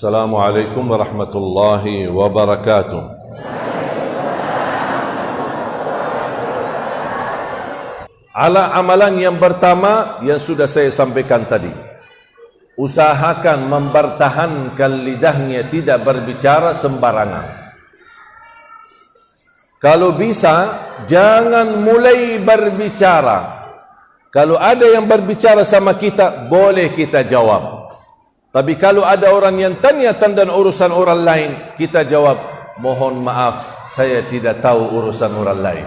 Assalamualaikum warahmatullahi wabarakatuh. Amalan yang pertama yang sudah saya sampaikan tadi. Usahakan mempertahankan lidahnya, tidak berbicara sembarangan. Kalau bisa, jangan mulai berbicara. Kalau ada yang berbicara sama kita, boleh kita jawab. Tapi kalau ada orang yang tanya tentang urusan orang lain, kita jawab, mohon maaf, saya tidak tahu urusan orang lain.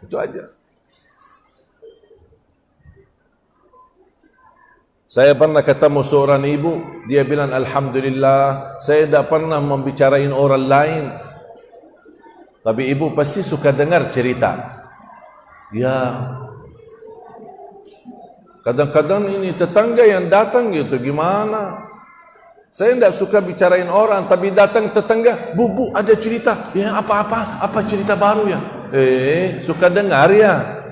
Itu aja. Saya pernah ketemu seorang ibu, dia bilang, alhamdulillah, saya tidak pernah membicarain orang lain. Tapi ibu pasti suka dengar cerita. Ya, kadang-kadang ini tetangga yang datang gitu, gimana? Saya tidak suka bicarain orang, tapi datang tetangga, bu, ada cerita. Ya, apa cerita baru ya? Suka dengar ya.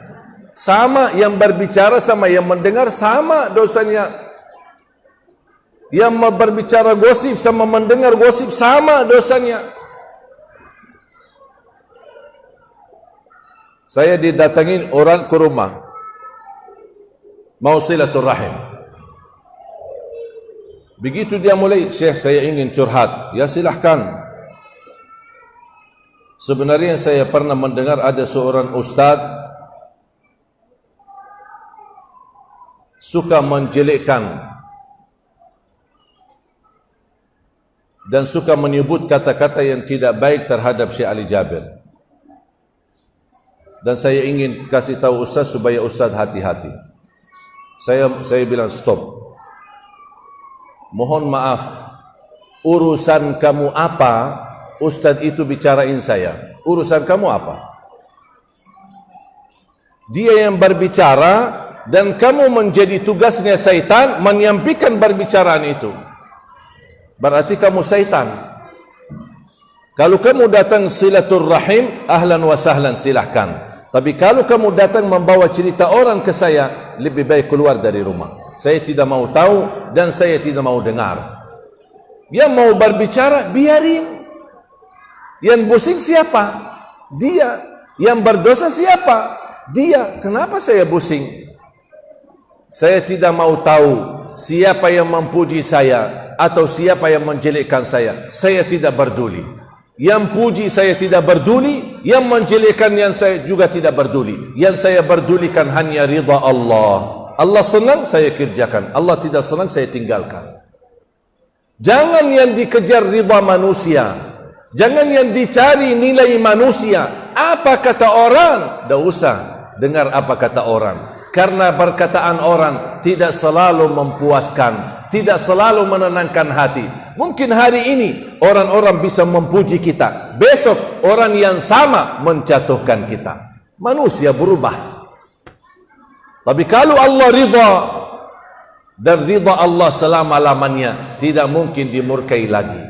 Sama yang berbicara sama yang mendengar sama dosanya. Yang berbicara gosip sama mendengar gosip sama dosanya. Saya didatangin orang ke rumah, mau silaturahim. Begitu dia mulai, Syekh saya ingin curhat. Ya silahkan. Sebenarnya saya pernah mendengar ada seorang ustaz suka menjelekkan dan suka menyebut kata-kata yang tidak baik terhadap Syekh Ali Jabir. Dan saya ingin kasih tahu ustaz supaya ustaz hati-hati. Saya bilang stop. Mohon maaf, urusan kamu apa? Ustaz itu bicarain saya. Urusan kamu apa? Dia yang berbicara dan kamu menjadi tugasnya syaitan menyampaikan berbicaraan itu. Berarti kamu syaitan. Kalau kamu datang silaturrahim, ahlan wa sahlan, silahkan. Tapi kalau kamu datang membawa cerita orang ke saya, lebih baik keluar dari rumah. Saya tidak mau tahu dan saya tidak mau dengar. Yang mau berbicara, biarin. Yang pusing siapa? Dia. Yang berdosa siapa? Dia. Kenapa saya pusing? Saya tidak mau tahu siapa yang memuji saya atau siapa yang menjelekkan saya. Saya tidak peduli. Yang puji saya tidak peduli, yang menjelekkan yang saya juga tidak peduli. Yang saya pedulikan hanya ridha Allah. Allah senang, saya kerjakan. Allah tidak senang, saya tinggalkan. Jangan yang dikejar ridha manusia. Jangan yang dicari nilai manusia. Apa kata orang? Tidak usah dengar apa kata orang. Karena perkataan orang tidak selalu memuaskan, tidak selalu menenangkan hati. Mungkin hari ini orang-orang bisa memuji kita, besok orang yang sama menjatuhkan kita. Manusia berubah. Tapi kalau Allah ridha dan ridha Allah selama-lamanya, tidak mungkin dimurkai lagi.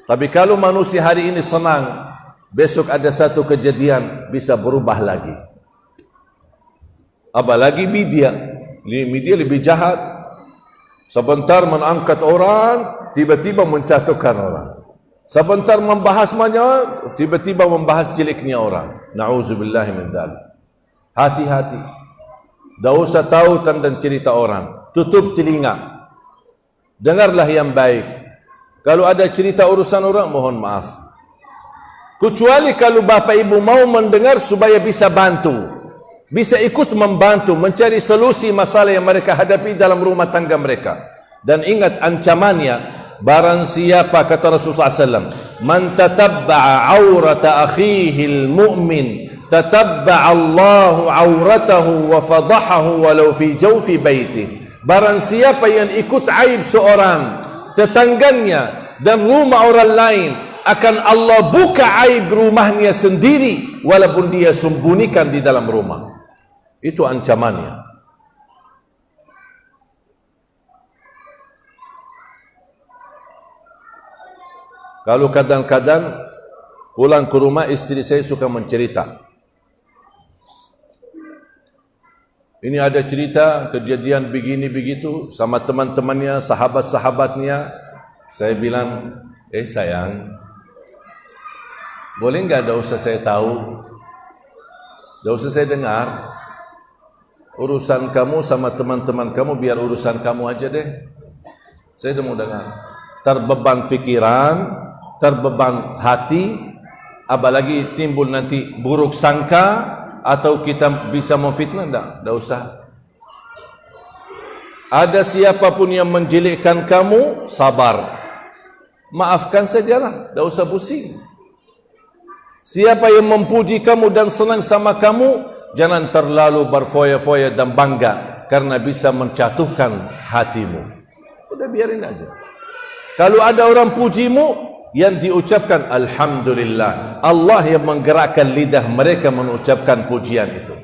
Tapi kalau manusia hari ini senang, besok ada satu kejadian bisa berubah lagi. Apalagi media lebih jahat. Sebentar mengangkat orang, tiba-tiba menjatuhkan orang. Sebentar membahas banyak, tiba-tiba membahas jeleknya orang. Na'udzubillahi min dzalik. Hati-hati. Tak usah tahu tentang cerita orang. Tutup telinga. Dengarlah yang baik. Kalau ada cerita urusan orang, mohon maaf. Kecuali kalau bapa ibu mau mendengar supaya bisa bantu. Bisa ikut membantu mencari solusi masalah yang mereka hadapi dalam rumah tangga mereka. Dan ingat ancamannya, barang siapa kata Rasulullah SAW, man tatabba'a awrata akhihi al-mu'min tatabba'a Allahu awratahu wa fadahahu walau fi jawfi baiti. Barang siapa yang ikut aib seorang, tetangganya dan rumah orang lain, akan Allah buka aib rumahnya sendiri walaupun dia sembunyikan di dalam rumah. Itu ancamannya. Kalau kadang-kadang pulang ke rumah, istri saya suka mencerita. Ini ada cerita kejadian begini begitu sama teman-temannya, sahabat-sahabatnya. Saya bilang, sayang, boleh nggak, usah saya tahu, tidak usah saya dengar. Urusan kamu sama teman-teman kamu, biar urusan kamu aja deh. Saya tidak mau dengar. Terbeban fikiran, terbeban hati, apalagi timbul nanti buruk sangka, atau kita bisa memfitnah. Tidak usah. Ada siapapun yang menjelekkan kamu, sabar, maafkan sajalah, tidak usah pusing. Siapa yang memuji kamu dan senang sama kamu, jangan terlalu berfoya-foya dan bangga, karena bisa menjatuhkan hatimu. Udah biarin aja. Kalau ada orang pujimu, yang diucapkan Alhamdulillah. Allah yang menggerakkan lidah mereka mengucapkan pujian itu.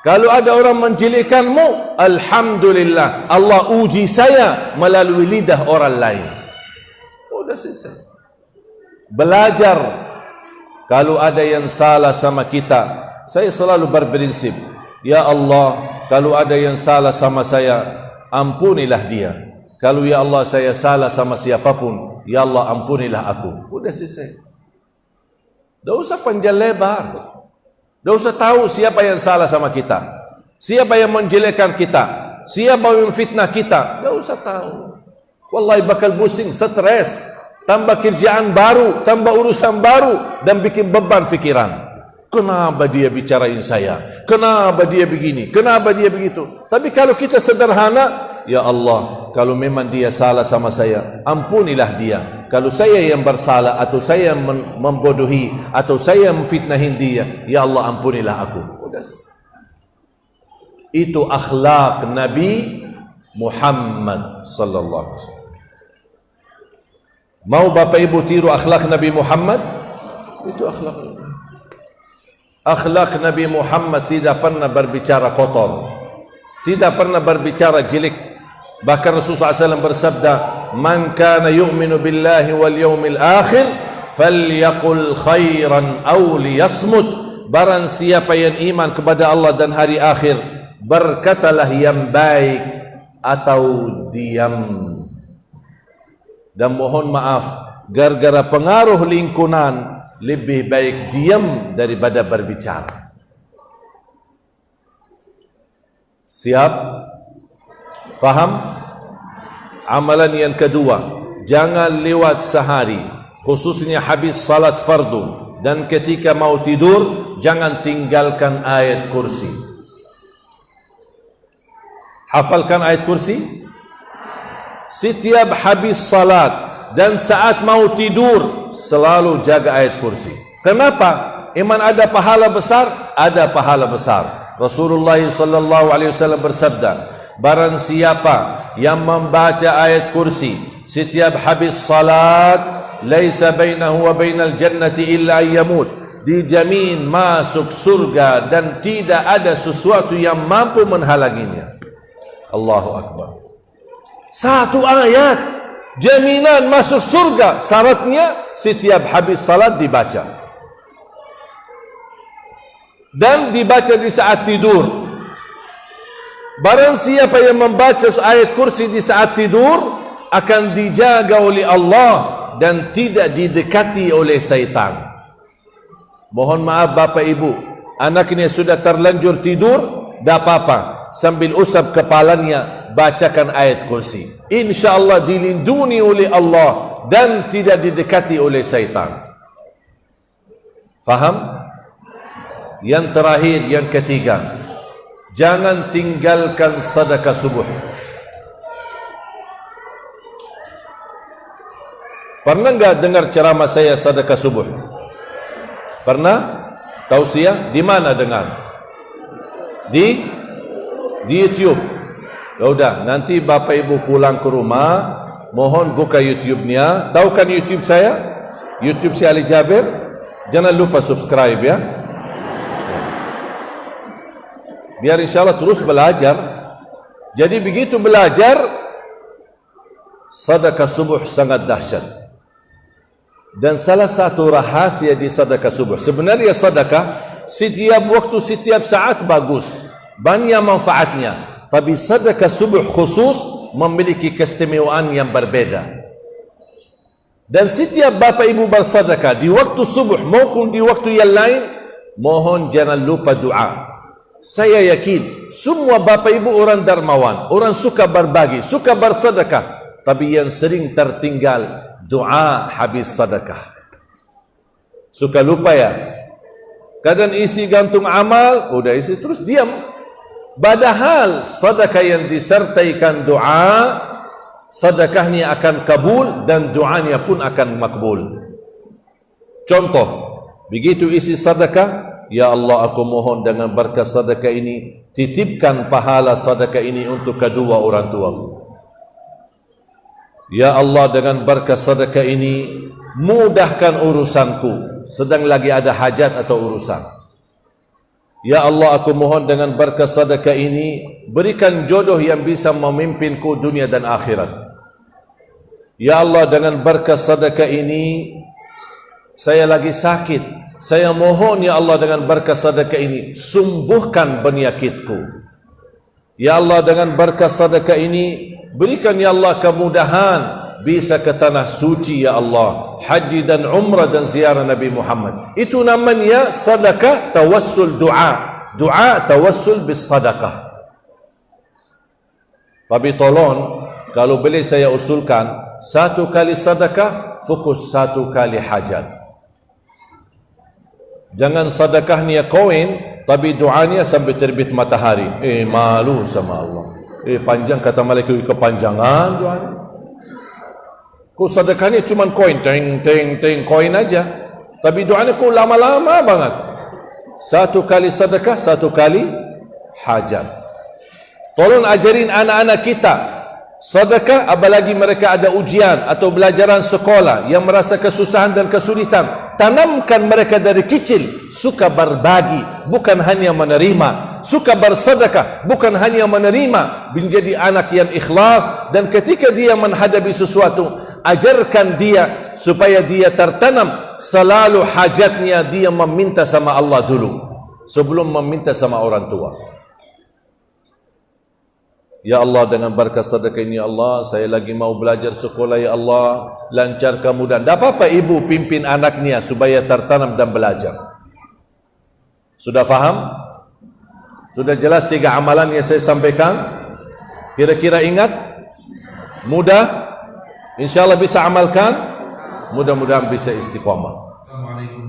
Kalau ada orang menjelekkanmu, Alhamdulillah, Allah uji saya melalui lidah orang lain. Udah selesai. Belajar. Kalau ada yang salah sama kita, saya selalu berprinsip, ya Allah, kalau ada yang salah sama saya, ampunilah dia. Kalau ya Allah saya salah sama siapapun, ya Allah ampunilah aku. Udah selesai. Tidak usah panjang lebar. Tidak usah tahu siapa yang salah sama kita, siapa yang menjelekkan kita, siapa yang fitnah kita. Tidak usah tahu. Wallahi bakal pusing, stres, tambah kerjaan baru, tambah urusan baru, dan bikin beban fikiran. Kenapa dia bicarain saya? Kenapa dia begini? Kenapa dia begitu? Tapi kalau kita sederhana, ya Allah, kalau memang dia salah sama saya, ampunilah dia. Kalau saya yang bersalah, atau saya yang membodohi, atau saya yang memfitnahin dia, ya Allah ampunilah aku. Udah selesai. Itu akhlak Nabi Muhammad sallallahu alaihi wasallam. Mau Bapak Ibu tiru akhlak Nabi Muhammad? Itu akhlak Nabi. Akhlak Nabi Muhammad tidak pernah berbicara kotor, tidak pernah berbicara jelek. Bahkan Rasulullah SAW bersabda, "Man kana yu'minu billahi wal yawmil akhir, falyaqul khairan aw liyasmut." Barang siapa yang iman kepada Allah dan hari akhir, berkatalah yang baik atau diam. Dan mohon maaf, gara-gara pengaruh lingkungan, lebih baik diam daripada berbicara. Siap? Faham? Amalan yang kedua, jangan lewat sehari, khususnya habis salat fardu, dan ketika mau tidur, jangan tinggalkan ayat kursi. Hafalkan ayat kursi. Setiap habis salat dan saat mau tidur, selalu jaga ayat kursi. Kenapa? Iman ada pahala besar? Ada pahala besar. Rasulullah sallallahu alaihi wasallam bersabda, barang siapa yang membaca ayat kursi setiap habis salat, laisa bainahu wa bainal jannati illa ayyamut, dijamin masuk surga dan tidak ada sesuatu yang mampu menghalanginya. Allahu Akbar. Satu ayat jaminan masuk surga, syaratnya setiap habis salat dibaca, dan dibaca di saat tidur. Barang siapa yang membaca ayat kursi di saat tidur, akan dijaga oleh Allah dan tidak didekati oleh syaitan. Mohon maaf Bapak Ibu, anaknya sudah terlanjur tidur, tidak apa-apa, sambil usap kepalanya, bacakan ayat kursi. InsyaAllah dilindungi oleh Allah dan tidak didekati oleh syaitan. Faham? Yang terakhir, yang ketiga, jangan tinggalkan sedekah subuh. Pernah enggak dengar ceramah saya sedekah subuh? Pernah? Tausiah? Di mana dengar? Di YouTube. Ya udah, nanti Bapak Ibu pulang ke rumah, mohon buka YouTube-nya. Tahu kan YouTube saya? YouTube si Ali Jabir. Jangan lupa subscribe ya. Biar insyaAllah terus belajar. Jadi begitu belajar, sedekah subuh sangat dahsyat. Dan salah satu rahasia di sedekah subuh, sebenarnya sedekah setiap waktu, setiap saat bagus, banyak manfaatnya. Tapi sedekah subuh khusus memiliki keistimewaan yang berbeda. Dan setiap bapa ibu bersedekah di waktu subuh maupun di waktu yang lain, mohon jangan lupa doa. Saya yakin semua bapa ibu orang dermawan, orang suka berbagi, suka bersedekah, tapi yang sering tertinggal doa habis sedekah. Suka lupa ya. Kadang isi gantung amal, udah isi terus diam. Padahal sedekah yang disertaikan doa, sedekahnya akan kabul dan doanya pun akan makbul. Contoh, begitu isi sedekah, ya Allah aku mohon dengan berkat sedekah ini, titipkan pahala sedekah ini untuk kedua orang tuaku. Ya Allah dengan berkat sedekah ini, mudahkan urusanku, sedang lagi ada hajat atau urusan. Ya Allah aku mohon dengan berkat sedekah ini, berikan jodoh yang bisa memimpinku dunia dan akhirat. Ya Allah dengan berkat sedekah ini, saya lagi sakit, saya mohon ya Allah dengan berkat sedekah ini, sembuhkan penyakitku. Ya Allah dengan berkat sedekah ini, berikan ya Allah kemudahan, bisa ke tanah suci ya Allah, haji dan umrah dan ziarah Nabi Muhammad. Itu namanya sedekah tawassul doa. Doa tawassul bis sedekah. Tapi tolong, kalau boleh saya usulkan, satu kali sedekah, fokus satu kali hajat. Jangan sedekahnya koin, tapi doanya sampai terbit matahari. Malu sama Allah. Panjang kata malaikat, kepanjangan doanya. Kau sedekahnya cuma koin, teng koin aja. Tapi doanya kau lama-lama banget. Satu kali sedekah, satu kali hajat. Tolong ajarin anak-anak kita sedekah, apalagi mereka ada ujian atau belajaran sekolah yang merasa kesusahan dan kesulitan. Tanamkan mereka dari kecil suka berbagi, bukan hanya menerima. Suka bersedekah, bukan hanya menerima. Menjadi anak yang ikhlas, dan ketika dia menghadapi sesuatu, ajarkan dia supaya dia tertanam selalu hajatnya dia meminta sama Allah dulu sebelum meminta sama orang tua. Ya Allah dengan berkat sedekah ini ya Allah, saya lagi mau belajar sekolah ya Allah, lancarkan mudah. Tak apa-apa ibu pimpin anaknya supaya tertanam dan belajar. Sudah faham? Sudah jelas 3 amalan yang saya sampaikan? Kira-kira ingat? Mudah? InsyaAllah bisa amalkan. Mudah-mudahan bisa istiqamah. Assalamualaikum.